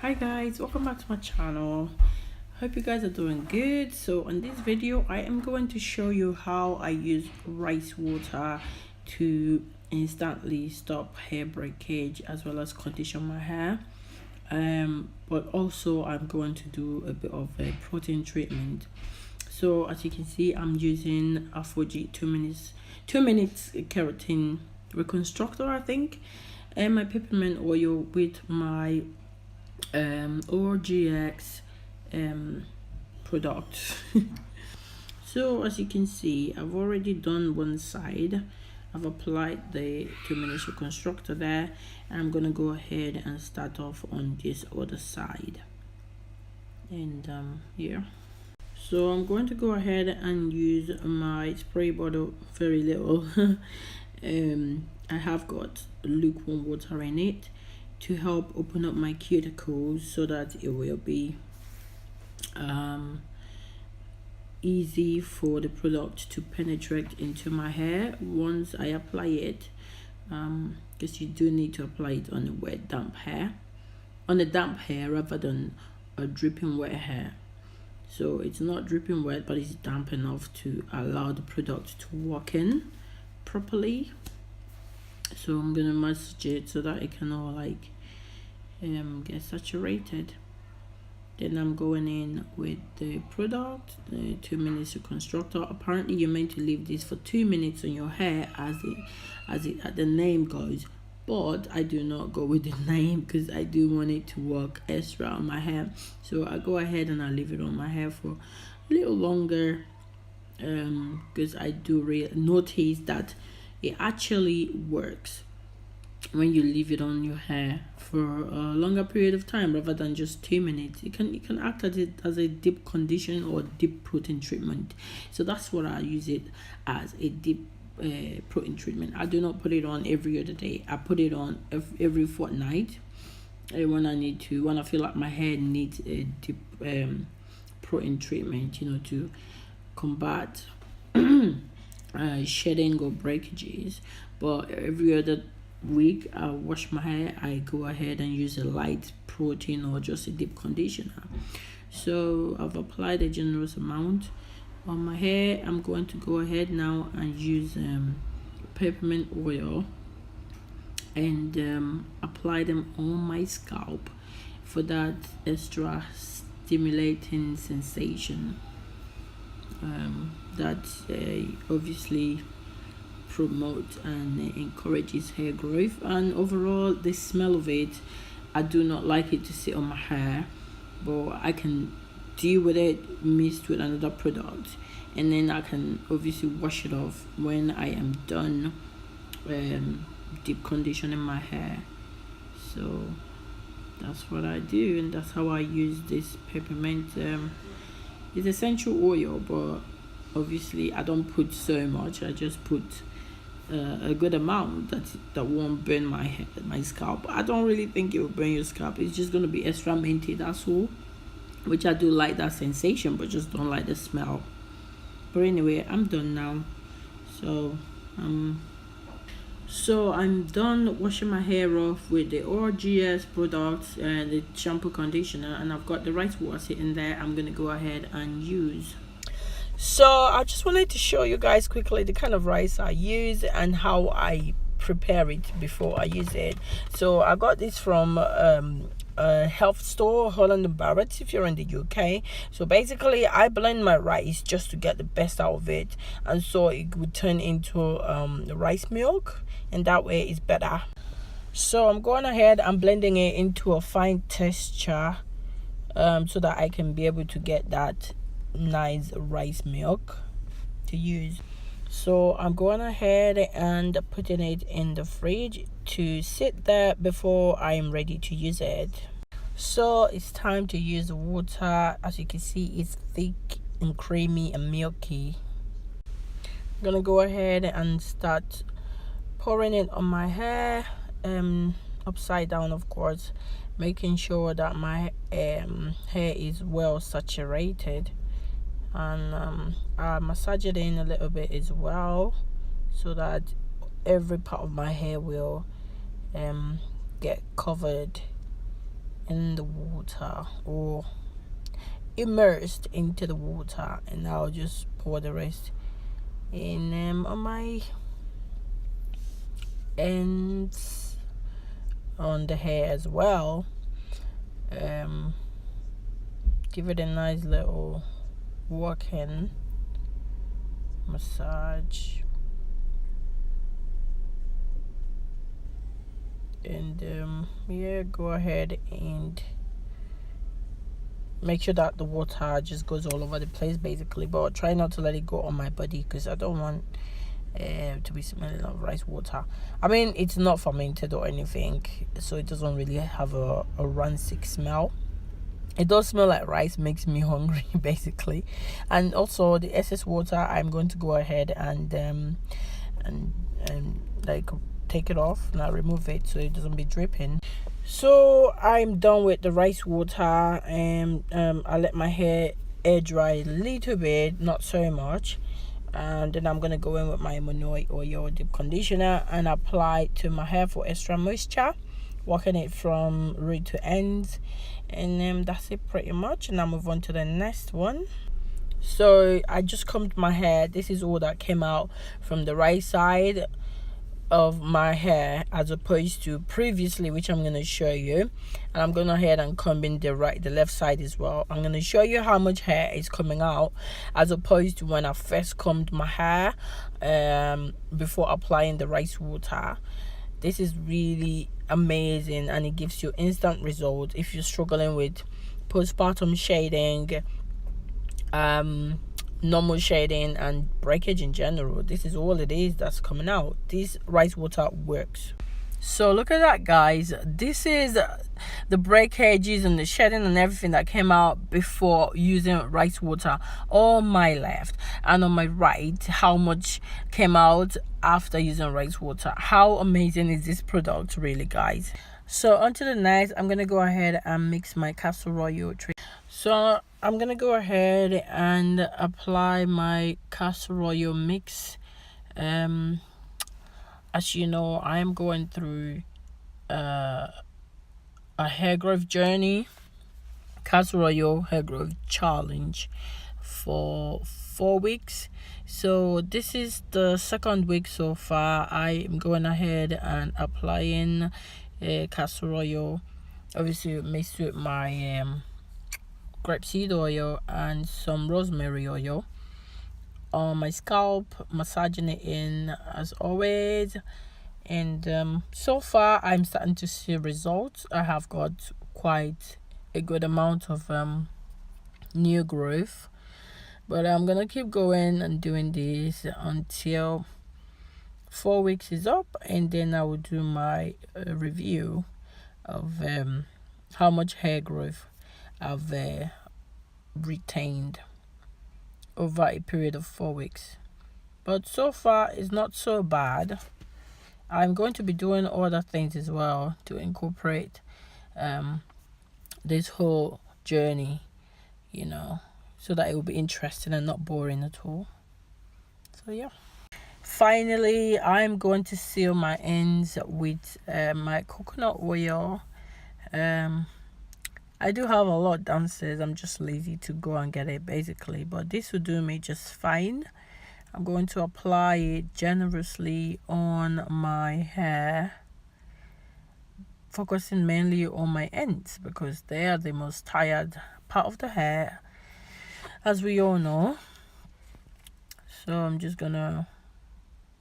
Hi guys, welcome back to my channel. Hope you guys are doing good. So on this video I am going to show you how I use rice water to instantly stop hair breakage as well as condition my hair. But also I'm going to do a bit of a protein treatment. So as you can see, I'm using Aphogee 2 minutes keratin reconstructor, I think, and my peppermint oil with my ORGX product. So as you can see, I've already done one side. I've applied the 2 minutes reconstructor there, and I'm gonna go ahead and start off on this other side. And here, so I'm going to go ahead and use my spray bottle, very little. I have got lukewarm water in it to help open up my cuticles so that it will be easy for the product to penetrate into my hair once I apply it, because you do need to apply it on a wet damp hair, rather than a dripping wet hair. So it's not dripping wet, but it's damp enough to allow the product to walk in properly. So I'm gonna massage it so that it can all get saturated. Then I'm going in with the product, the 2 minutes reconstructor. Apparently you're meant to leave this for 2 minutes on your hair as the name goes, but I do not go with the name because I do want it to work extra on my hair. So I go ahead and I leave it on my hair for a little longer, because I do notice that it actually works when you leave it on your hair for a longer period of time rather than just 2 minutes. You can act as it as a deep condition or deep protein treatment. So that's what I use it as, a deep protein treatment. I do not put it on every other day. I put it on every fortnight when I feel like my hair needs a deep protein treatment, to combat shedding or breakages. But every other week I wash my hair, I go ahead and use a light protein or just a deep conditioner. So I've applied a generous amount on my hair. I'm going to go ahead now and use peppermint oil and apply them on my scalp for that extra stimulating sensation that obviously promotes and encourages hair growth. And overall, the smell of it, I do not like it to sit on my hair, but I can deal with it mixed with another product, and then I can obviously wash it off when I am done deep conditioning my hair. So that's what I do, and that's how I use this peppermint. It's essential oil, but obviously I don't put so much. I just put a good amount that won't burn my scalp. I don't really think it will burn your scalp. It's just going to be extra minty, that's all, which I do like that sensation, but just don't like the smell. But anyway, I'm done now. So I'm done washing my hair off with the ORGS products and the shampoo conditioner, and I've got the rice water sitting there. I'm gonna go ahead and use. So I just wanted to show you guys quickly the kind of rice I use and how I prepare it before I use it. So I got this from a health store, Holland and Barrett, if you're in the UK. So basically I blend my rice just to get the best out of it, and so it would turn into rice milk, and that way it's better. So I'm going ahead and blending it into a fine texture, so that I can be able to get that nice rice milk to use. So I'm going ahead and putting it in the fridge to sit there before I'm ready to use it. So it's time to use the water. As you can see, it's thick and creamy and milky. I'm gonna go ahead and start pouring it on my hair, upside down, of course, making sure that my hair is well saturated, and I massage it in a little bit as well so that every part of my hair will get covered in the water, or immersed into the water, and I'll just pour the rest in on my ends, on the hair as well. Give it a nice little working massage, and yeah, go ahead and make sure that the water just goes all over the place basically, but try not to let it go on my body because I don't want to be smelling of rice water. I mean, it's not fermented or anything, so it doesn't really have a rancid smell. It does smell like rice, makes me hungry basically. And also the excess water, I'm going to go ahead and like take it off and I remove it so it doesn't be dripping. So I'm done with the rice water, and I let my hair air dry a little bit, not so much, and then I'm gonna go in with my Monoi oil deep conditioner and apply it to my hair for extra moisture, working it from root to ends, and that's it pretty much. And I'll move on to the next one. So I just combed my hair. This is all that came out from the right side of my hair as opposed to previously, which I'm going to show you. And I'm going ahead and combing the left side as well. I'm going to show you how much hair is coming out as opposed to when I first combed my hair before applying the rice water. This is really amazing, and it gives you instant results if you're struggling with postpartum shading, normal shading, and breakage in general. This is all it is that's coming out. This rice water works. So look at that, guys. This is the breakages and the shedding and everything that came out before using rice water on my left, and on my right how much came out after using rice water. How amazing is this product, really, guys? So onto the next, I'm gonna go ahead and mix my castor oil. So I'm gonna go ahead and apply my castor oil mix. As you know, I am going through a hair growth journey, castor oil hair growth challenge for 4 weeks. So this is the second week so far. I am going ahead and applying castor oil, obviously mixed with my grapeseed oil and some rosemary oil on my scalp, massaging it in as always. And so far I'm starting to see results. I have got quite a good amount of new growth, but I'm gonna keep going and doing this until 4 weeks is up, and then I will do my review of how much hair growth I've retained over a period of 4 weeks. But so far it's not so bad. I'm going to be doing other things as well to incorporate this whole journey, you know, so that it will be interesting and not boring at all. So yeah, finally I'm going to seal my ends with my coconut oil. I do have a lot downstairs. I'm just lazy to go and get it basically, but this will do me just fine. I'm going to apply it generously on my hair, focusing mainly on my ends because they are the most tired part of the hair, as we all know. So I'm just gonna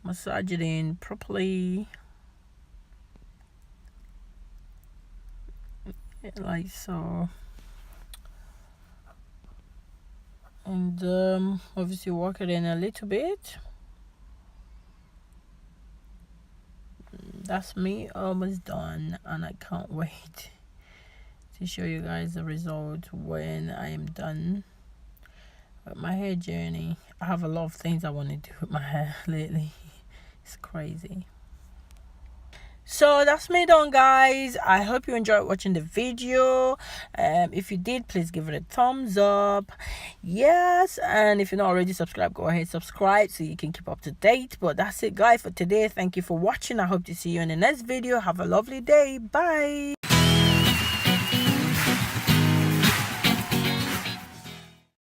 massage it in properly, like so, and obviously work it in a little bit. That's me almost done, and I can't wait to show you guys the result when I am done with my hair journey. I have a lot of things I want to do with my hair lately. It's crazy. So that's me done, guys. I hope you enjoyed watching the video. If you did, please give it a thumbs up. Yes, and if you're not already subscribed, go ahead subscribe so you can keep up to date. But that's it, guys, for today. Thank you for watching. I hope to see you in the next video. Have a lovely day. Bye.